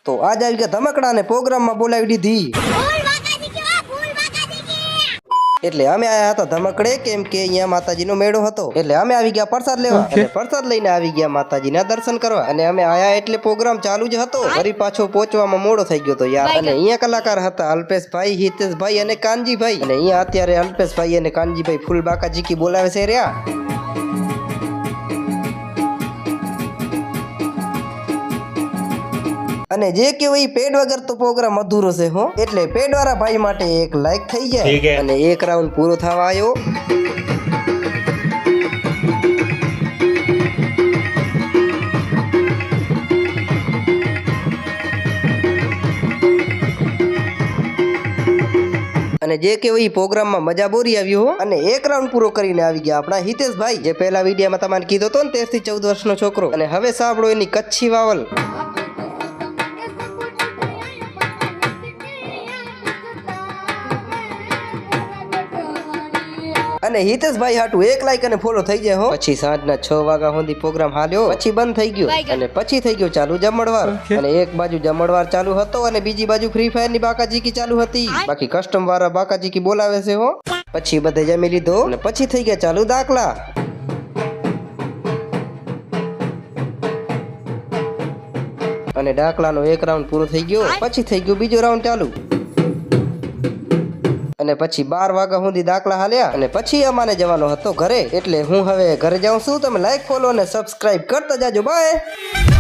તો આજ આવી ગયા ધમકડાને પ્રોગ્રામમાં બોલાવી દીધી. એટલે અમે આયા હતા ધમકડે, કેમ કે અહીંયા માતાજીનો મેળો હતો. એટલે અમે આવી ગયા પ્રસાદ લેવા અને પ્રસાદ લઈને આવી ગયા માતાજીના દર્શન કરવા. અને અમે આયા એટલે પ્રોગ્રામ ચાલુ જ હતો. ફરી પાછો પહોંચવામાં મોડો થઈ ગયો તો યાર. અને અહીંયા કલાકાર હતા અલ્પેશભાઈ, હિતેશભાઈ અને કાનજીભાઈ. અને અહીંયા અત્યારે અલ્પેશભાઈ અને કાનજીભાઈ ફૂલ બાકા જીકી બોલાવે છે રહ્યા. અને જે કેવું એ પેડ વગર તો પ્રોગ્રામ અધૂરો છે હો. એટલે પેડ વાળા ભાઈ માટે એક લાઈક થઈ જાય અને એક રાઉન્ડ પૂરો થવા આવ્યો. અને જે કેવું એ પ્રોગ્રામમાં મજા બોરી આવ્યું હો. અને એક રાઉન્ડ પૂરો કરીને આવી ગયા આપણા હિતેશભાઈ, જે પહેલા વિડીયોમાં તમને કીધો હતો ને 13 થી 14 વર્ષનો છોકરો. અને હવે સાંભળો એની કચ્છી વાવલ. અને હિતેશભાઈ હાટુ એક લાઈક અને ફોલો થઈ જાય હો. પછી સાંજના 6 વાગ્યા સુધી પ્રોગ્રામ હાલ્યો, પછી બંધ થઈ ગયો. અને પછી થઈ ગયો ચાલુ જમણવાર. અને એક બાજુ જમણવાર ચાલુ હતો અને બીજી બાજુ ફ્રી ફાયર ની બાકાજીકી ચાલુ હતી. બાકી કસ્ટમ વાળા બાકાજીકી બોલાવે છે હો. પછી બધે જમી લીધો અને પછી થઈ ગયા ચાલુ દાખલા. અને દાખલાનો એક રાઉન્ડ પૂરો થઈ ગયો, પછી થઈ ગયો બીજો રાઉન્ડ ચાલુ. અને પછી 12 વાગ્યા સુધી દાખલા હાલ્યા. અને પછી અમાને જવાનો હતો ઘરે. એટલે હું હવે ઘરે જાઉં છું. તમે લાઈક, ફોલો અને સબસ્ક્રાઇબ કરતા જાજો. બાય.